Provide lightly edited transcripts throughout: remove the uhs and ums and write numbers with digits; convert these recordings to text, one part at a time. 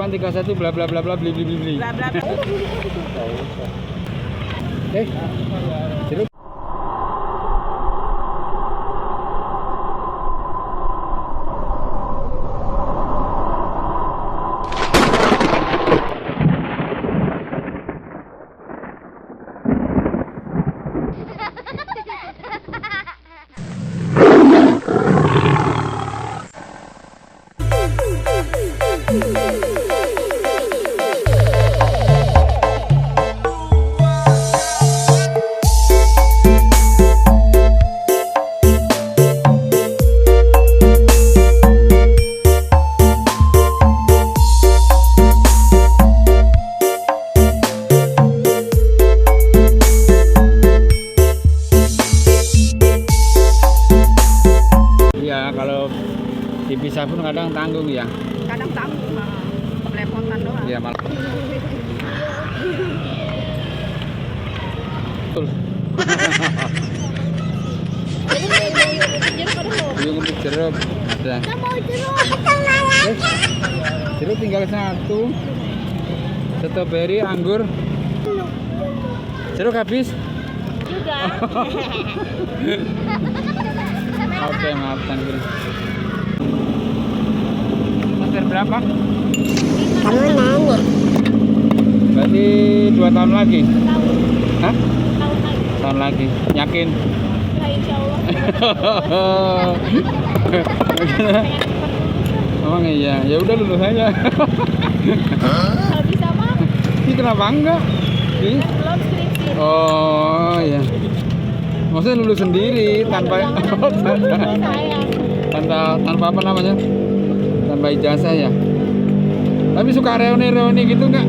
0831 bla bla bla bla bli bli bli bli. Bla bla bla. Jeruk. Kalau dipisah pun kadang tanggung ya. Kadang tanggung, belepotan doang. Iya malah. Betul. Belum untuk jeruk ada. Jeruk tinggal satu. Stroberi, anggur. Jeruk habis. Juga. Oke, maafkan gue. Master berapa? Kamu nanya. Berarti 2 tahun lagi? Tahun. Hah? Tahun lagi. Tahun lagi. Yakin? Ya insya Allah. Emang iya. Ya udah lulus aja. Kalau bisa mah. Ini kenapa enggak? Ih. Belum skripsi. Oh iya. Maksudnya lulus sendiri tanpa tanpa apa namanya? Tanpa ijazah ya. Tapi suka reuni gitu enggak?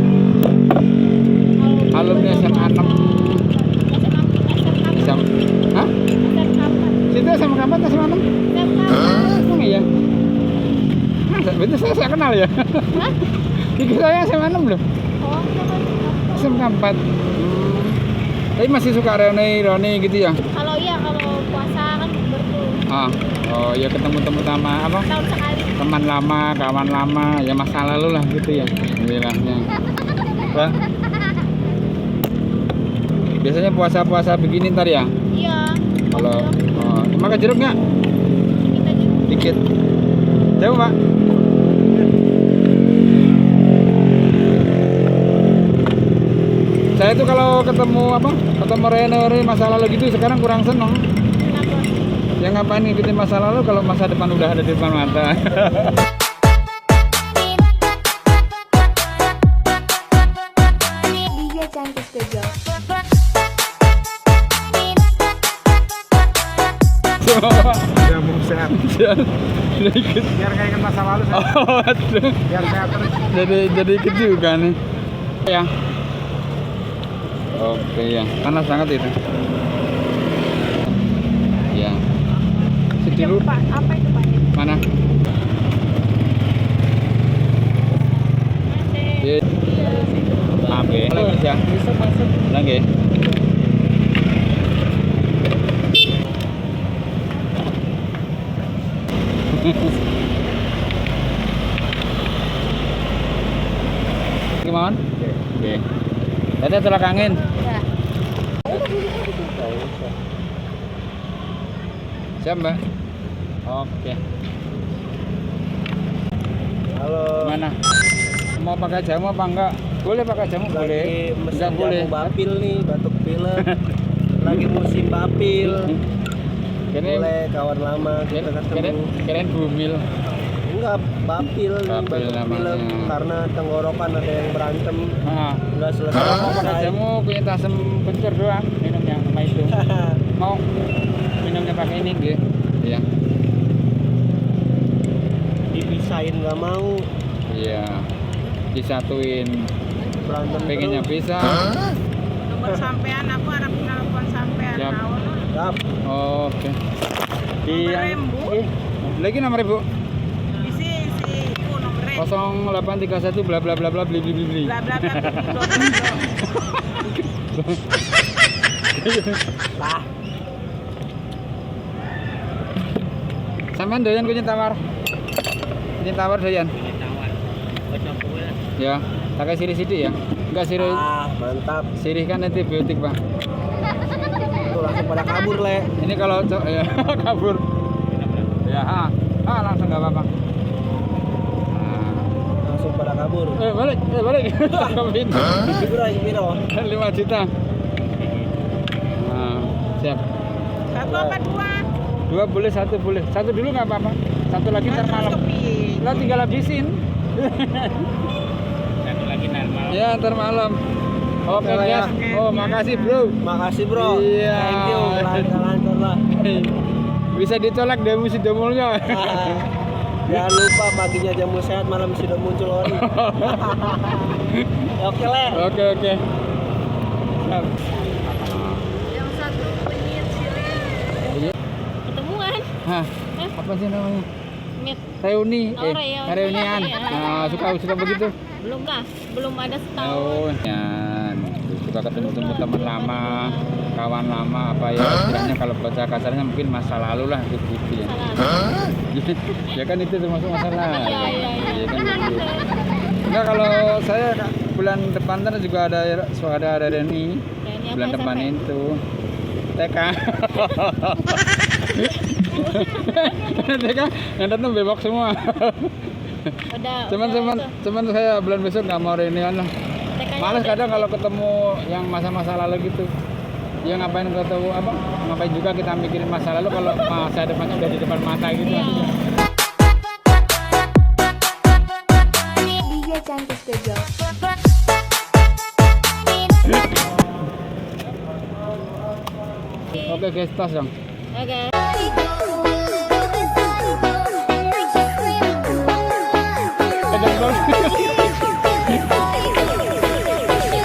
Alumni SMA 6. Hah? Situ SMA kapan SMA 6? Emang iya? Betul saya kenal ya? Hah? Gigi saya SMA 6 loh. Oh, SMA 4. Tapi masih suka reuni gitu ya? kalau puasa kan bertuh. Oh ya ketemu sama apa? Tahun sekali. Teman lama, kawan lama, ya masa lalu lah gitu ya. Alhamdulillahnya. Pak. Biasanya puasa-puasa begini ntar ya? Iya. Kalau makan jeruk nggak? Kita juga. Dikit. Jauh Pak? Saya tuh kalau ketemu reuni masa lalu gitu sekarang kurang seneng. Kenapa? Ya ngapain ngikutin masa lalu kalau masa depan udah ada di depan mata. Dia cantik kejauh. Udah mau sehat. Udah ikut. Biar kayak masa lalu saya. Oh, aduh. Biar sehat terus. Jadi ikut juga nih. Ya. Oke ya, panas banget itu. Ya. Sedih Pak, apa itu Pak? mana? Iya. Maaf ya. Lagi ya. Lagi. Gimana? Oke. Tadi tolak angin. Ya. Siap Mbak. Oke. Halo. Mana? Mau pakai jamu apa enggak? Boleh pakai jamu, boleh. Lagi mesin Enggak boleh. jamu bapil nih, batuk pilek. Lagi musim bapil. Boleh kawan lama kita ketemu. Keren bumil. Enggak, bapil nih, Bapil batuk namanya. pilek karena tenggorokan ada yang berantem. Nah, Enggak selesai. kalau mau pakai jamu punya tasem kencur doang minumnya sama itu. Mau minumnya pakai ini gitu. Iya. Dipisahin nggak mau. Iya. Disatuin. Berantem Pengennya terus. bisa. Nomor sampean aku harap telepon sampean. Siap. Siap. Oke. Di Nomor rembu. Lagi nomor Ibu. Isi itu nomornya. 0831 bla bla bla bla bli bli bli bli. Bla bla bla. Lah, Sampean doyan kunyit tawar? Kunyit tawar doyan? tawar. Kocok kue. Ya, pakai sirih sidik ya. Enggak sirih. Mantap. Sirih kan antibiotik, Pak. Tuh langsung pada kabur, Le. Ini kalau ya, kabur. Ya, langsung enggak apa-apa. Langsung pada kabur. Balik. Tangkapin. Biro. 5 juta. Nah, siap. Satu apa dua? 2 boleh, 1 boleh. 1 dulu nggak apa-apa. 1 lagi ntar malam. Lah tinggal habisin. Satu lagi ntar malam. Ya, ntar malam. Oke, Oke, guys. ya. Oh, makasih, Bro. Makasih, Bro. Iya. Thank you. Lancar lah. Bisa ditolak demo sidomulnya. Jangan lupa paginya jamu sehat, malam sudah muncul ori. Oke, Le. Oke. Siap. Yang satu penyit silen. Ketemuan. Hah, apa sih namanya? Meet. Reuni. Oh, Reunian. Iya. Nah, suka begitu. Belum ada setahun. Oh, yan. Suka ketemu teman lama, kawan lama, apa ya istilahnya kalau bahasa kasarnya mungkin masa lalu lah gitu ya. Ya kan itu termasuk masa lalu. Iya. Ya kan gitu. Enggak, kalau saya bulan depan kan juga ada Reni. Bulan depan itu TK. TK yang datang bebok semua. Cuman saya bulan besok nggak mau reunian lah. Males kadang kalau ketemu yang masa-masa lalu gitu. Ya ngapain ketemu apa? Ngapain juga kita mikirin masa lalu kalau masa depannya udah di depan mata gitu. Iya. DJ Cantik Tejo. Oke guys, tos dong. Oke.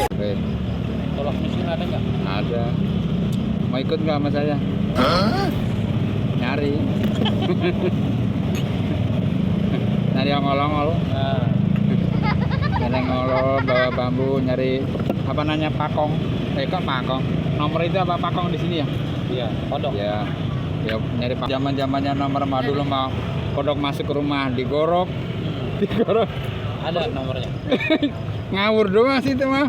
Oke, Tolak mesin ada nggak? ada. Mau ikut nggak sama saya? Nyari. Nyari yang ngolong-ngol. Nah, Nyari yang ngolong, bawa bambu, nyari apa nanya pakong. Kok pakong? Nomor itu apa pakong di sini ya? iya, kodok. Ya. Ya nyari zaman-zamannya nomor mah dulu mau kodok masuk ke rumah digorok. Ada nomornya. Ngawur doang sih itu mah.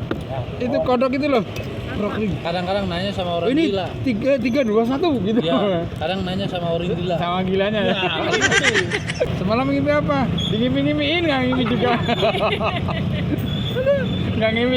Itu kodok itu loh. Kadang-kadang nanya sama orang Ini gila. 3, 2, 1 gitu. Iya, kadang nanya sama orang gila. Sama gilanya ya. Semalam ngimpi apa? Ngimpi-ngimpiin nggak ngimpi juga. Nggak ngimpi.